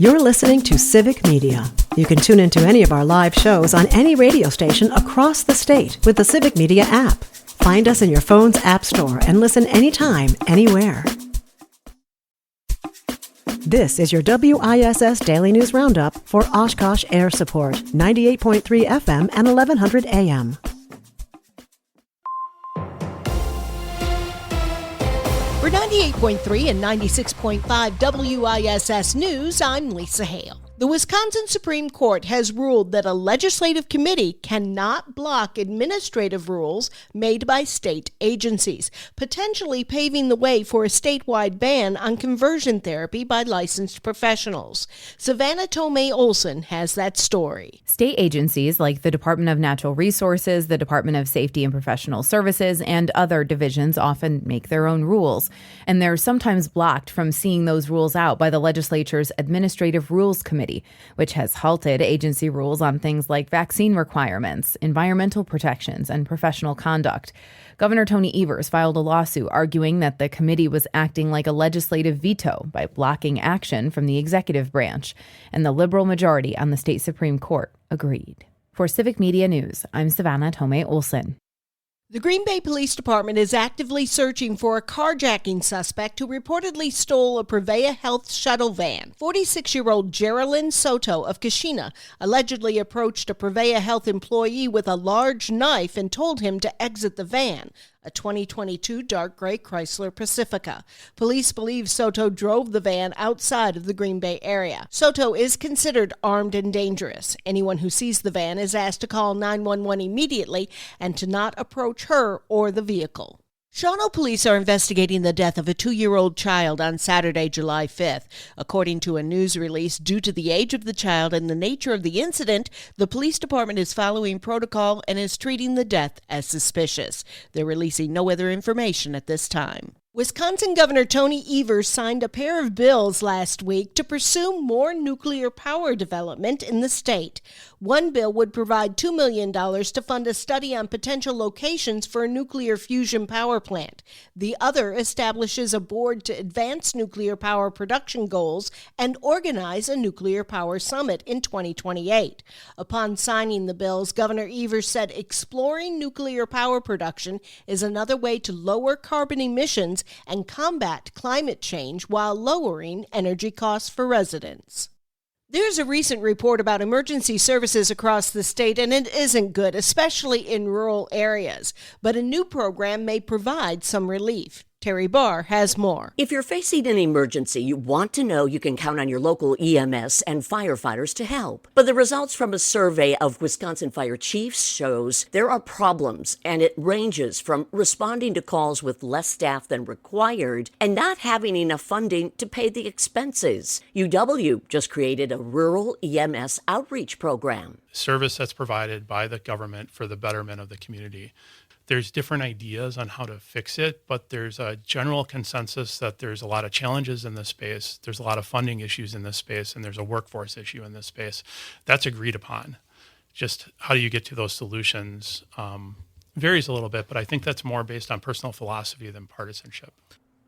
You're listening to Civic Media. You can tune into any of our live shows on any radio station across the state with the Civic Media app. Find us in your phone's app store and listen anytime, anywhere. This is your WISS Daily News Roundup for Oshkosh Air Support, 98.3 FM and 1100 AM. For 98.3 and 96.5 WISS News, I'm Lisa Hale. The Wisconsin Supreme Court has ruled that a legislative committee cannot block administrative rules made by state agencies, potentially paving the way for a statewide ban on conversion therapy by licensed professionals. Savannah Tomei Olson has that story. State agencies like the Department of Natural Resources, the Department of Safety and Professional Services, and other divisions often make their own rules, and they're sometimes blocked from seeing those rules out by the legislature's Administrative Rules Committee, which has halted agency rules on things like vaccine requirements, environmental protections, and professional conduct. Governor Tony Evers filed a lawsuit arguing that the committee was acting like a legislative veto by blocking action from the executive branch, and the liberal majority on the state Supreme Court agreed. For Civic Media News, I'm Savannah Tomei Olson. The Green Bay Police Department is actively searching for a carjacking suspect who reportedly stole a Prevea Health shuttle van. 46-year-old Geraldine Soto of Kashina allegedly approached a Prevea Health employee with a large knife and told him to exit the van, a 2022 dark gray Chrysler Pacifica. Police believe Soto drove the van outside of the Green Bay area. Soto is considered armed and dangerous. Anyone who sees the van is asked to call 911 immediately and to not approach her or the vehicle. Shawano police are investigating the death of a 2-year-old child on Saturday, July 5th. According to a news release, due to the age of the child and the nature of the incident, the police department is following protocol and is treating the death as suspicious. They're releasing no other information at this time. Wisconsin Governor Tony Evers signed a pair of bills last week to pursue more nuclear power development in the state. One bill would provide $2 million to fund a study on potential locations for a nuclear fusion power plant. The other establishes a board to advance nuclear power production goals and organize a nuclear power summit in 2028. Upon signing the bills, Governor Evers said exploring nuclear power production is another way to lower carbon emissions and combat climate change while lowering energy costs for residents. There's a recent report about emergency services across the state, and it isn't good, especially in rural areas. But a new program may provide some relief. Terry Barr has more. If you're facing an emergency, you want to know you can count on your local EMS and firefighters to help. But the results from a survey of Wisconsin fire chiefs shows there are problems, and it ranges from responding to calls with less staff than required and not having enough funding to pay the expenses. UW just created a rural EMS outreach program. Service that's provided by the government for the betterment of the community. There's different ideas on how to fix it, but there's a general consensus that there's a lot of challenges in this space. There's a lot of funding issues in this space, and there's a workforce issue in this space. That's agreed upon. Just how do you get to those solutions varies a little bit, but I think that's more based on personal philosophy than partisanship.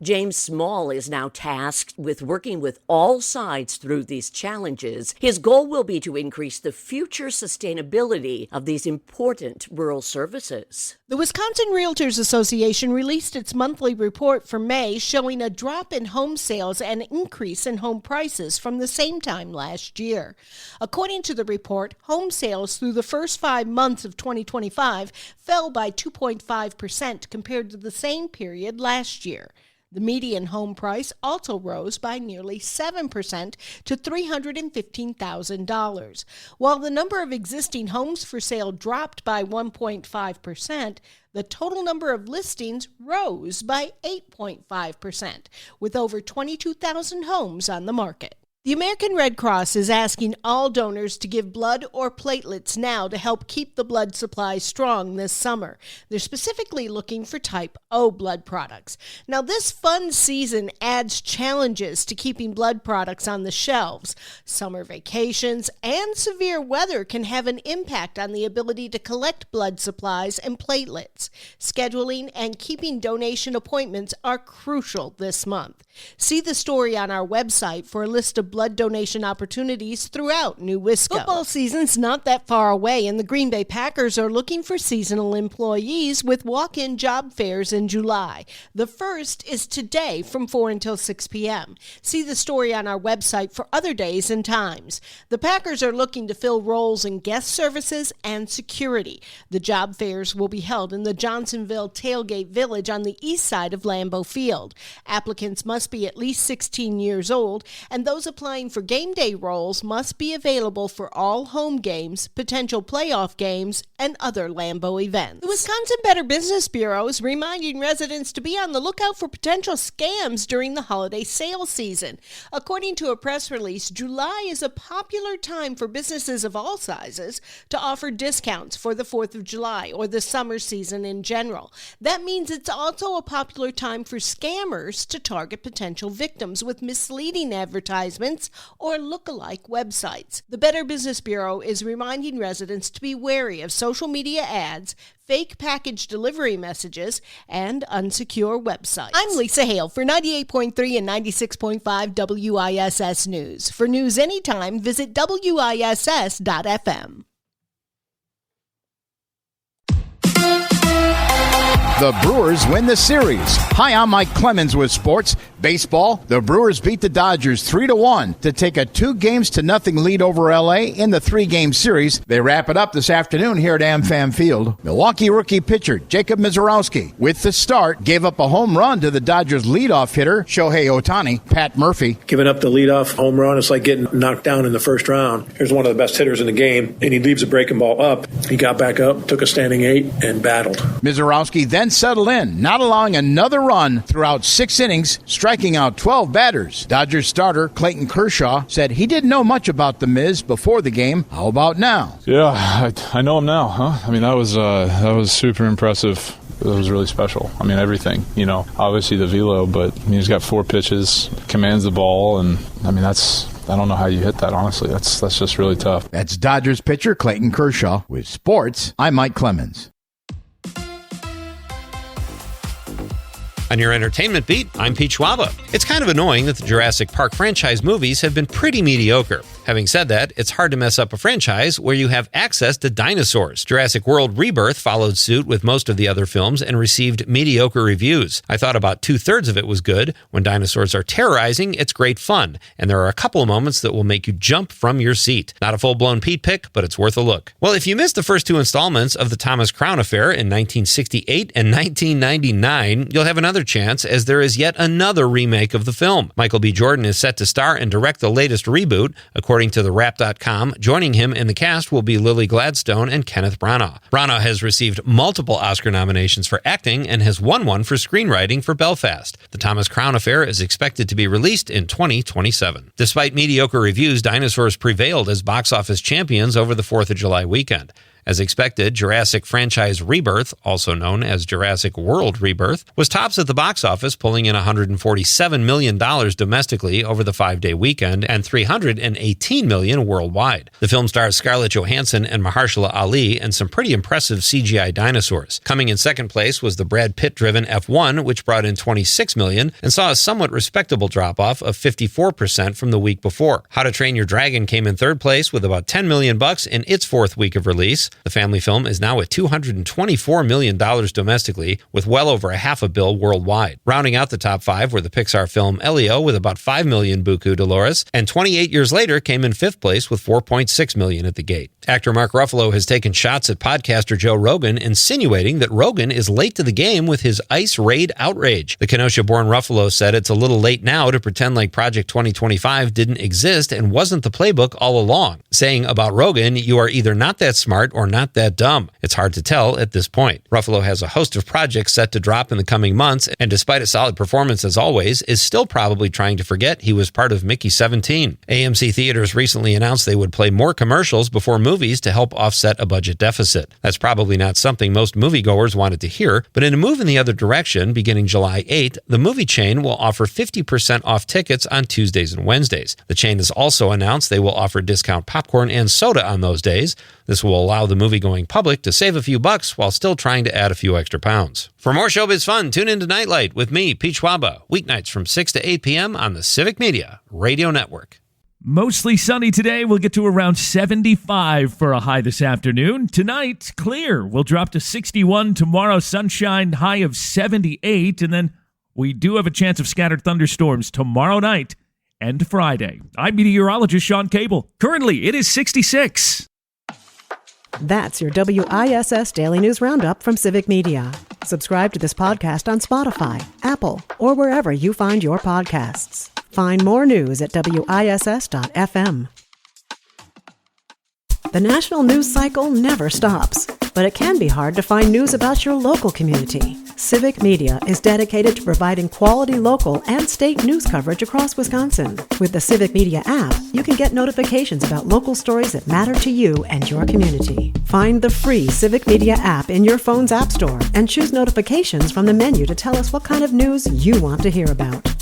James Small is now tasked with working with all sides through these challenges. His goal will be to increase the future sustainability of these important rural services. The Wisconsin Realtors Association released its monthly report for May showing a drop in home sales and an increase in home prices from the same time last year. According to the report, home sales through the first 5 months of 2025 fell by 2.5% compared to the same period last year. The median home price also rose by nearly 7% to $315,000. While the number of existing homes for sale dropped by 1.5%, the total number of listings rose by 8.5%, with over 22,000 homes on the market. The American Red Cross is asking all donors to give blood or platelets now to help keep the blood supply strong this summer. They're specifically looking for type O blood products. Now, this fun season adds challenges to keeping blood products on the shelves. Summer vacations and severe weather can have an impact on the ability to collect blood supplies and platelets. Scheduling and keeping donation appointments are crucial this month. See the story on our website for a list of blood donation opportunities throughout New Wisco. Football season's not that far away, and the Green Bay Packers are looking for seasonal employees with walk-in job fairs in July. The first is today from 4 until 6 p.m. See the story on our website for other days and times. The Packers are looking to fill roles in guest services and security. The job fairs will be held in the Johnsonville Tailgate Village on the east side of Lambeau Field. Applicants must be at least 16 years old, and those applying for game day roles must be available for all home games, potential playoff games, and other Lambeau events. The Wisconsin Better Business Bureau is reminding residents to be on the lookout for potential scams during the holiday sales season. According to a press release, July is a popular time for businesses of all sizes to offer discounts for the 4th of July or the summer season in general. That means it's also a popular time for scammers to target potential victims with misleading advertisements or look-alike websites. The Better Business Bureau is reminding residents to be wary of social media ads, fake package delivery messages, and unsecure websites. I'm Lisa Hale for 98.3 and 96.5 WISS News. For news anytime, visit WISS.FM. The Brewers win the series. Hi, I'm Mike Clemens with sports. Baseball, the Brewers beat the Dodgers 3-1 to take a 2-0 lead over L.A. in the 3-game series. They wrap it up this afternoon here at AmFam Field. Milwaukee rookie pitcher Jacob Mizorowski, with the start, gave up a home run to the Dodgers leadoff hitter Shohei Ohtani. Pat Murphy. Giving up the leadoff home run, it's like getting knocked down in the first round. Here's one of the best hitters in the game, and he leaves a breaking ball up. He got back up, took a standing 8, and battled. Mizorowski then settled in, not allowing another run throughout 6 innings, striking out 12 batters. Dodgers starter Clayton Kershaw said he didn't know much about the Miz before the game. How about now? Yeah, I know him now, huh? I mean, that was super impressive. It was really special. I mean, everything, obviously the velo, but he's got 4 pitches, commands the ball, and I mean, I don't know how you hit that, honestly. That's just really tough. That's Dodgers pitcher Clayton Kershaw. With sports, I'm Mike Clemens. On your entertainment beat, I'm Pete Schwaba. It's kind of annoying that the Jurassic Park franchise movies have been pretty mediocre. Having said that, it's hard to mess up a franchise where you have access to dinosaurs. Jurassic World Rebirth followed suit with most of the other films and received mediocre reviews. I thought about 2/3 of it was good. When dinosaurs are terrorizing, it's great fun, and there are a couple of moments that will make you jump from your seat. Not a full-blown Pete pick, but it's worth a look. Well, if you missed the first 2 installments of the Thomas Crown Affair in 1968 and 1999, you'll have another chance, as there is yet another remake of the film. Michael B. Jordan is set to star and direct the latest reboot. According to TheWrap.com, joining him in the cast will be Lily Gladstone and Kenneth Branagh. Branagh has received multiple Oscar nominations for acting and has won one for screenwriting for Belfast. The Thomas Crown Affair is expected to be released in 2027. Despite mediocre reviews, dinosaurs prevailed as box office champions over the 4th of July weekend. As expected, Jurassic franchise Rebirth, also known as Jurassic World Rebirth, was tops at the box office, pulling in $147 million domestically over the 5-day weekend and $318 million worldwide. The film stars Scarlett Johansson and Mahershala Ali and some pretty impressive CGI dinosaurs. Coming in second place was the Brad Pitt-driven F1, which brought in $26 million and saw a somewhat respectable drop-off of 54% from the week before. How to Train Your Dragon came in third place with about $10 million in its 4th week of release. The family film is now at $224 million domestically, with well over $500 million worldwide. Rounding out the top 5 were the Pixar film Elio with about $5 million buku Dolores, and 28 years later came in 5th place with $4.6 million at the gate. Actor Mark Ruffalo has taken shots at podcaster Joe Rogan, insinuating that Rogan is late to the game with his ICE raid outrage. The Kenosha-born Ruffalo said it's a little late now to pretend like Project 2025 didn't exist and wasn't the playbook all along, saying about Rogan, "You are either not that smart or not that dumb. It's hard to tell at this point." Ruffalo has a host of projects set to drop in the coming months, and despite a solid performance as always, is still probably trying to forget he was part of Mickey 17. AMC Theaters recently announced they would play more commercials before movies to help offset a budget deficit. That's probably not something most moviegoers wanted to hear, but in a move in the other direction, beginning July 8th, the movie chain will offer 50% off tickets on Tuesdays and Wednesdays. The chain has also announced they will offer discount popcorn and soda on those days. This will allow the movie-going public to save a few bucks while still trying to add a few extra pounds. For more showbiz fun, tune into Nightlight with me, Pete Schwaba, weeknights from 6 to 8 p.m. on the Civic Media Radio Network. Mostly sunny today. We'll get to around 75 for a high this afternoon. Tonight, clear. We'll drop to 61. Tomorrow, sunshine, high of 78. And then we do have a chance of scattered thunderstorms tomorrow night and Friday. I'm meteorologist Sean Cable. Currently, it is 66. That's your WISS Daily News Roundup from Civic Media. Subscribe to this podcast on Spotify, Apple, or wherever you find your podcasts. Find more news at WISS.FM. The national news cycle never stops, but it can be hard to find news about your local community. Civic Media is dedicated to providing quality local and state news coverage across Wisconsin. With the Civic Media app, you can get notifications about local stories that matter to you and your community. Find the free Civic Media app in your phone's app store and choose notifications from the menu to tell us what kind of news you want to hear about.